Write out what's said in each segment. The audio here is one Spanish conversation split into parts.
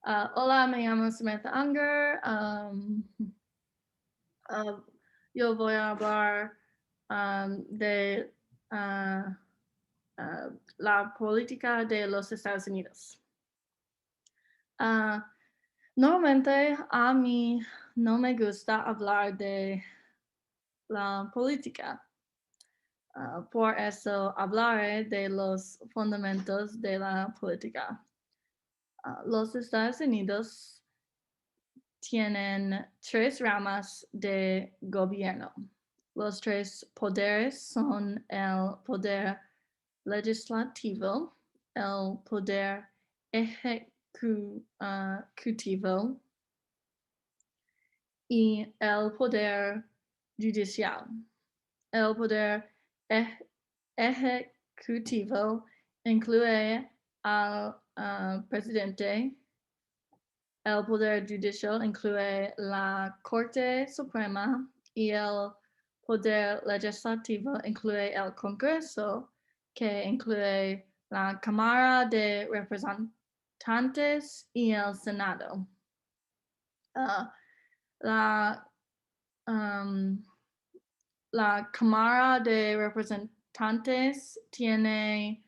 Hola, me llamo Samantha Unger. Yo voy a hablar de la política de los Estados Unidos. Normalmente a mí no me gusta hablar de la política. Por eso hablaré de los fundamentos de la política. Los Estados Unidos tienen tres ramas de gobierno. Los tres poderes son el poder legislativo, el poder ejecutivo y el poder judicial. El poder ejecutivo incluye al presidente. El poder judicial incluye la Corte Suprema y el poder legislativo incluye el Congreso, que incluye la Cámara de Representantes y el Senado. La Cámara de Representantes tiene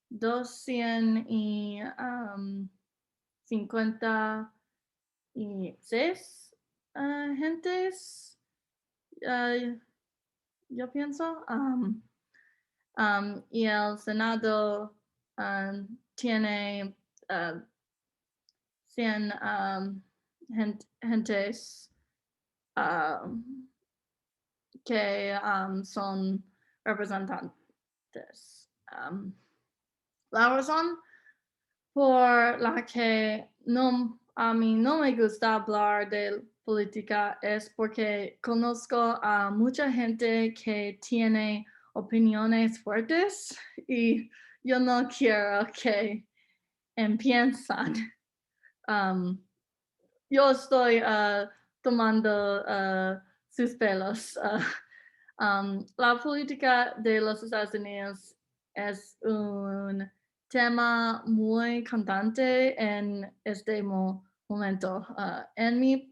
256 gentes, yo pienso. Y el Senado tiene 100 gentes que son representantes. La razón por la que a mí no me gusta hablar de política es porque conozco a mucha gente que tiene opiniones fuertes y yo no quiero que empiezan. Yo estoy tomando sus pelos. La política de los Estados Unidos es un tema muy candente en este momento. En mi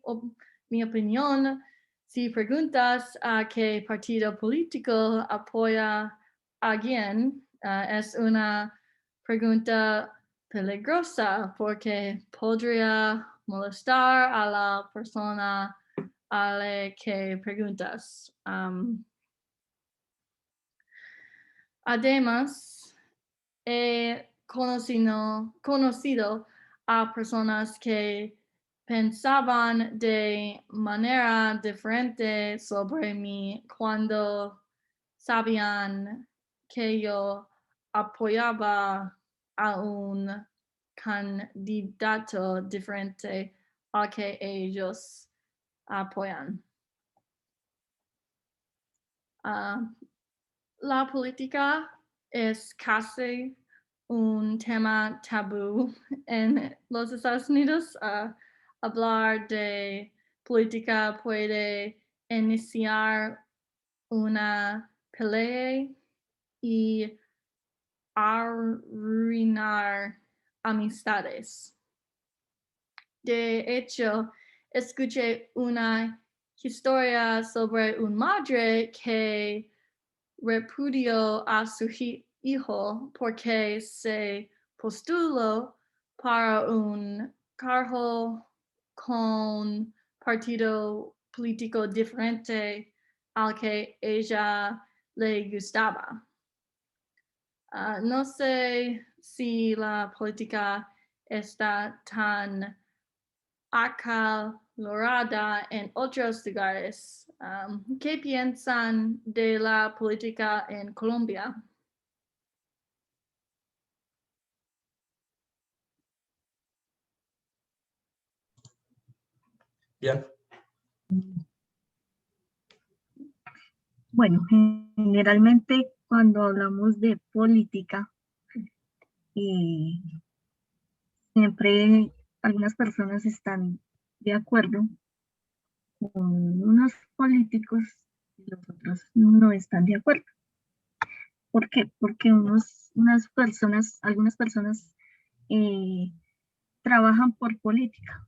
opinión, si preguntas a qué partido político apoya a alguien, es una pregunta peligrosa porque podría molestar a la persona a la que preguntas. Además, he conocido a personas que pensaban de manera diferente sobre mí cuando sabían que yo apoyaba a un candidato diferente al que ellos apoyan. La política es casi un tema tabú en los Estados Unidos. Hablar de política puede iniciar una pelea y arruinar amistades. De hecho, escuché una historia sobre una madre que repudió a su hijo porque se postuló para un cargo con partido político diferente al que ella le gustaba. No sé si la política está tan acalorada en otros lugares. ¿Qué piensan de la política en Colombia? Bien. Bueno, generalmente cuando hablamos de política, siempre algunas personas están de acuerdo con unos políticos y los otros no están de acuerdo. ¿Por qué? Porque algunas personas eh, trabajan por política.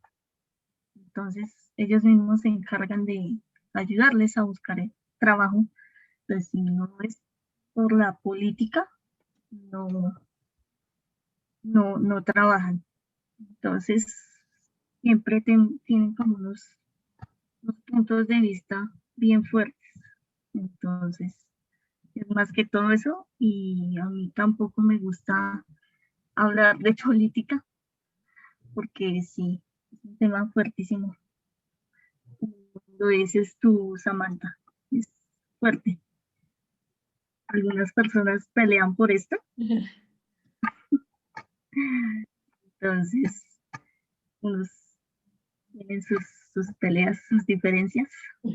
Entonces, ellos mismos se encargan de ayudarles a buscar el trabajo. Entonces, si no es por la política, no, no trabajan. Entonces, siempre tienen como unos puntos de vista bien fuertes. Entonces, es más que todo eso. Y a mí tampoco me gusta hablar de política, porque sí, es un tema fuertísimo. Lo dices tú, Samantha, es fuerte. Algunas personas pelean por esto, entonces unos tienen sus peleas, sus diferencias. Do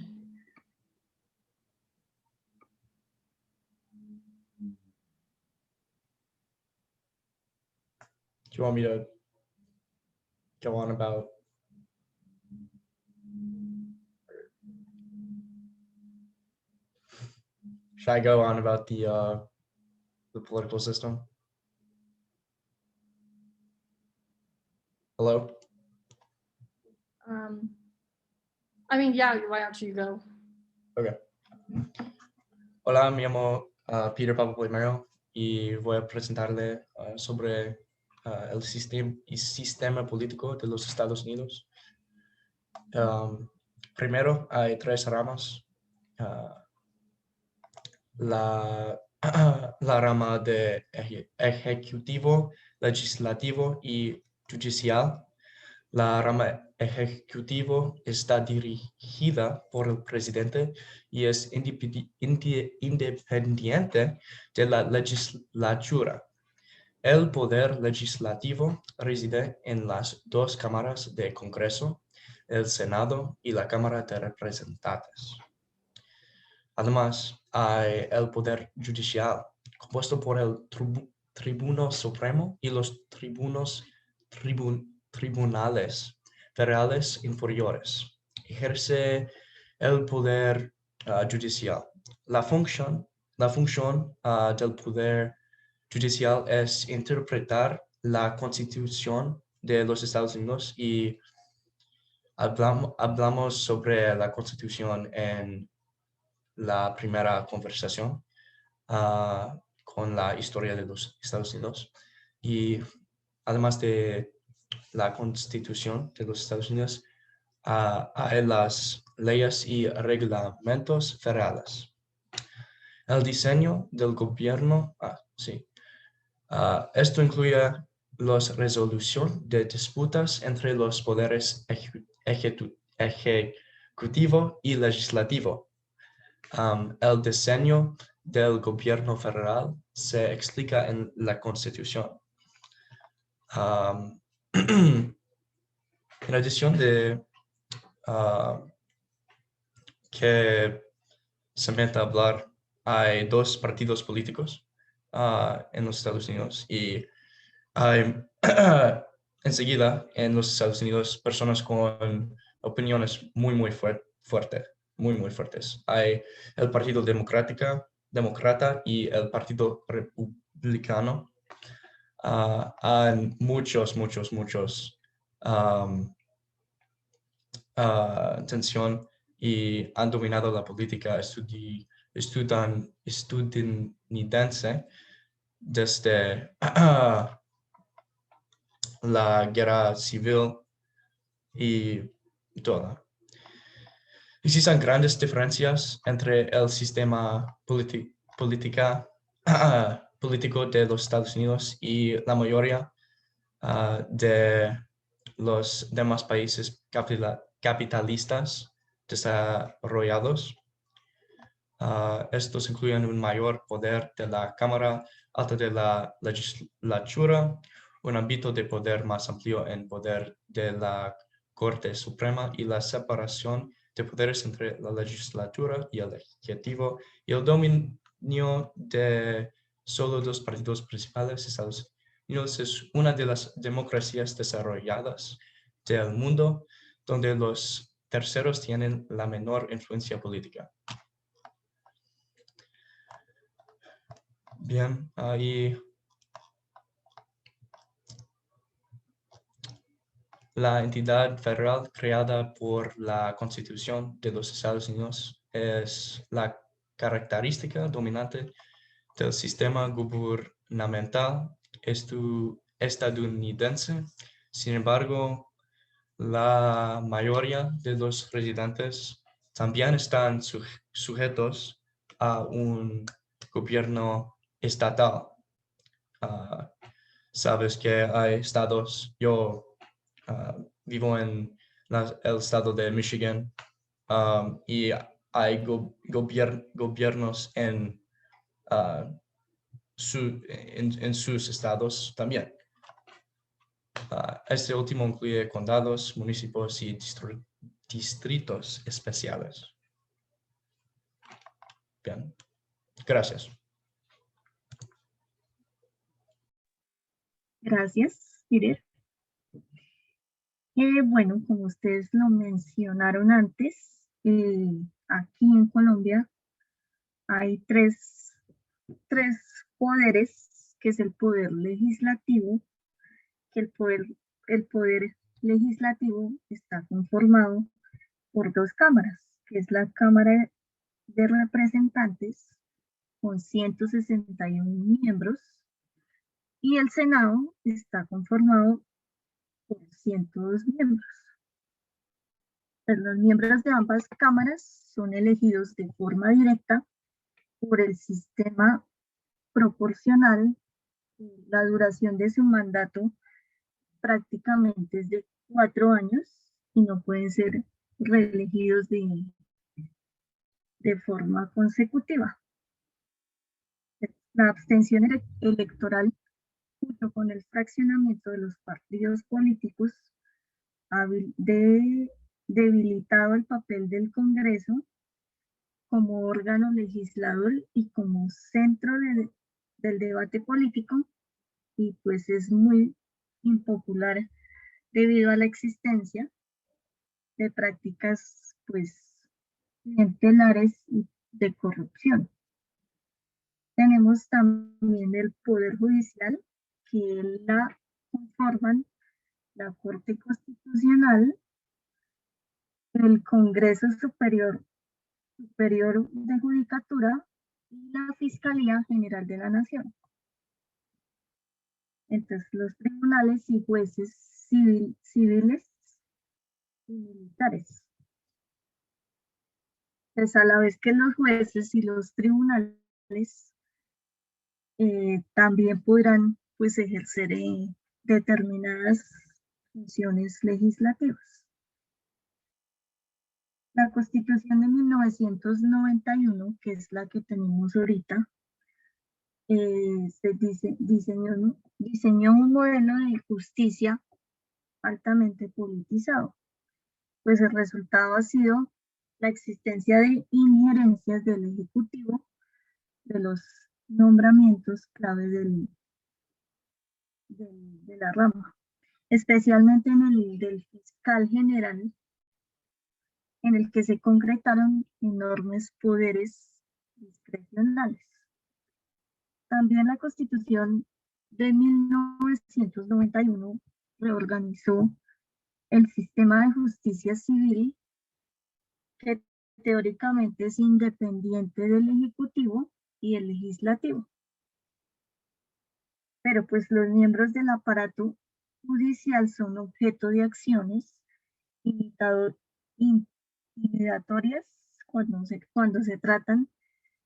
you want me to go on about? Should I go on about the political system? Hello? I mean, yeah, why don't you go? Okay. Hola, me llamo Peter Pablo Primero y voy a presentarle sobre el sistema político de los Estados Unidos. Primero, hay tres ramas. La rama de ejecutivo, legislativo y judicial. La rama ejecutivo está dirigida por el presidente y es independiente de la legislatura. El poder legislativo reside en las dos cámaras de Congreso, el Senado y la Cámara de Representantes. Además, hay el poder judicial, compuesto por el Tribuno Supremo y los tribunales federales inferiores. Ejerce el poder judicial. La función del poder judicial es interpretar la Constitución de los Estados Unidos y hablamos sobre la Constitución en la primera conversación con la historia de los Estados Unidos. Y además de la Constitución de los Estados Unidos, hay las leyes y reglamentos federales. El diseño del gobierno, esto incluye la resolución de disputas entre los poderes ejecutivo y legislativo. El diseño del gobierno federal se explica en la Constitución. En adición de que se mete a hablar, hay dos partidos políticos en los Estados Unidos y hay enseguida en los Estados Unidos personas con opiniones muy fuertes. Muy fuertes. Hay el Partido Demócrata y el Partido Republicano. Hay muchos tensión y han dominado la política estadounidense desde la guerra civil y toda. Existen grandes diferencias entre el sistema político de los Estados Unidos y la mayoría de los demás países capitalistas desarrollados. Estos incluyen un mayor poder de la Cámara Alta de la Legislatura, un ámbito de poder más amplio en poder de la Corte Suprema y la separación de poderes entre la legislatura y el ejecutivo y el dominio de solo dos partidos principales. Estados Unidos es una de las democracias desarrolladas del mundo donde los terceros tienen la menor influencia política. Bien, ahí la entidad federal creada por la Constitución de los Estados Unidos es la característica dominante del sistema gubernamental estadounidense. Sin embargo, la mayoría de los residentes también están sujetos a un gobierno estatal. Sabes que hay estados, yo vivo en el estado de Michigan, y hay gobiernos en sus estados también. Este último incluye condados, municipios y distritos especiales. Bien, gracias. Gracias, Irer. Bueno, como ustedes lo mencionaron antes, aquí en Colombia hay tres poderes, que es el poder legislativo, que el poder legislativo está conformado por dos cámaras, que es la Cámara de Representantes con 161 miembros y el Senado está conformado por 102 miembros. Pues los miembros de ambas cámaras son elegidos de forma directa por el sistema proporcional. La duración de su mandato prácticamente es de 4 años y no pueden ser reelegidos de forma consecutiva. La abstención electoral, junto con el fraccionamiento de los partidos políticos, ha debilitado el papel del Congreso como órgano legislador y como centro del debate político, y pues es muy impopular debido a la existencia de prácticas pues clientelares y de corrupción. Tenemos también el Poder Judicial, que la conforman la Corte Constitucional, el Congreso Superior de Judicatura y la Fiscalía General de la Nación. Entonces, los tribunales y jueces civiles y militares. Pues a la vez que los jueces y los tribunales también podrán pues ejercer determinadas funciones legislativas. La Constitución de 1991, que es la que tenemos ahorita, diseñó un modelo de justicia altamente politizado, pues el resultado ha sido la existencia de injerencias del Ejecutivo de los nombramientos clave de la rama, especialmente en el del fiscal general, en el que se concretaron enormes poderes discrecionales. También la Constitución de 1991 reorganizó el sistema de justicia civil, que teóricamente es independiente del Ejecutivo y el Legislativo. Pero pues los miembros del aparato judicial son objeto de acciones intimidatorias cuando se tratan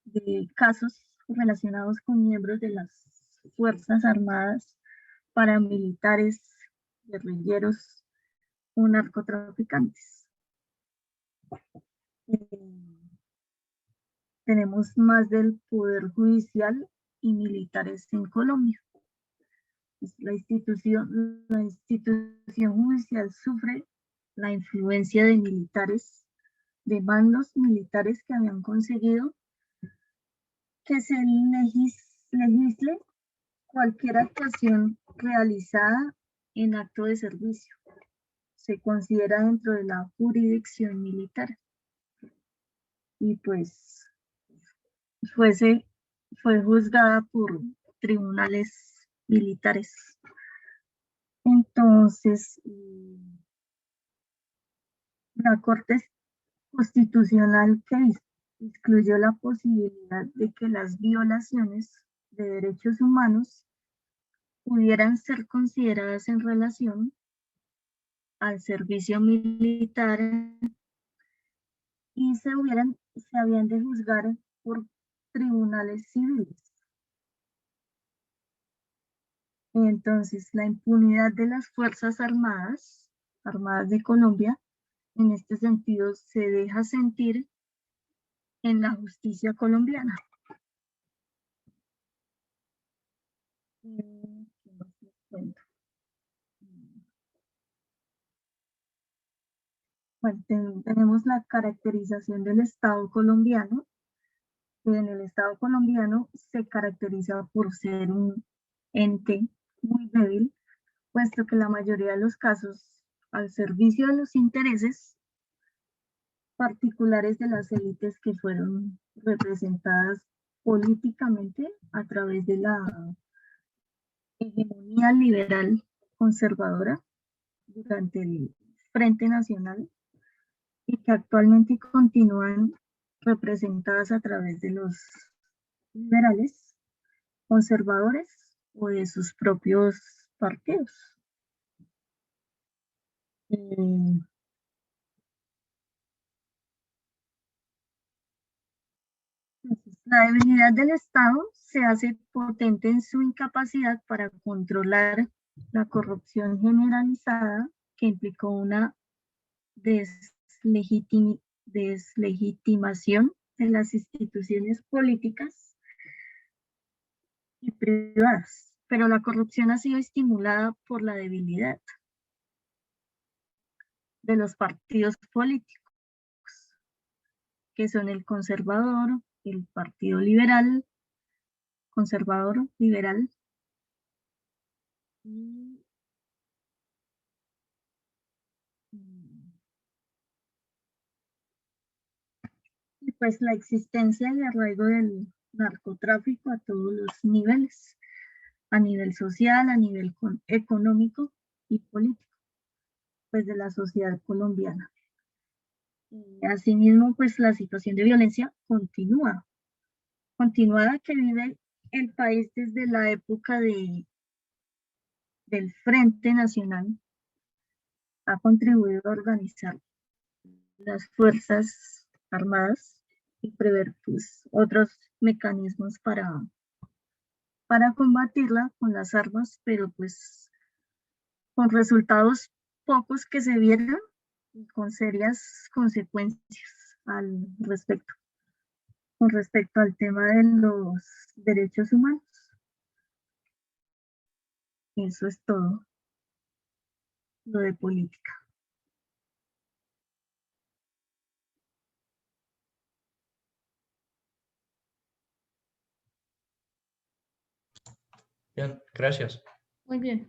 de casos relacionados con miembros de las Fuerzas Armadas, paramilitares, guerrilleros o narcotraficantes. Tenemos más del Poder Judicial y militares en Colombia. La institución judicial sufre la influencia de militares, de bandos militares que habían conseguido que se legisle cualquier actuación realizada en acto de servicio. Se considera dentro de la jurisdicción militar. Y pues fue juzgada por tribunales militares. Entonces, la Corte Constitucional que excluyó la posibilidad de que las violaciones de derechos humanos pudieran ser consideradas en relación al servicio militar y se habían de juzgar por tribunales civiles. Entonces, la impunidad de las Fuerzas Armadas de Colombia, en este sentido, se deja sentir en la justicia colombiana. Bueno, tenemos la caracterización del Estado colombiano. En el Estado colombiano se caracteriza por ser un ente muy débil, puesto que la mayoría de los casos al servicio de los intereses particulares de las élites que fueron representadas políticamente a través de la hegemonía liberal conservadora durante el Frente Nacional y que actualmente continúan representadas a través de los liberales, conservadores o de sus propios partidos. La debilidad del Estado se hace potente en su incapacidad para controlar la corrupción generalizada que implicó una deslegitimación de las instituciones políticas y privadas, pero la corrupción ha sido estimulada por la debilidad de los partidos políticos, que son el conservador, el Partido Liberal, conservador, liberal, y pues la existencia y arraigo del narcotráfico a todos los niveles, a nivel social, a nivel económico y político, pues de la sociedad colombiana. Y asimismo, pues la situación de violencia continuada que vive el país desde la época del Frente Nacional, ha contribuido a organizar las Fuerzas Armadas y prever pues, otros mecanismos para combatirla con las armas, pero pues con resultados pocos que se vieron y con serias consecuencias al respecto, con respecto al tema de los derechos humanos. Eso es todo lo de política. Bien, gracias. Muy bien.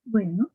Bueno.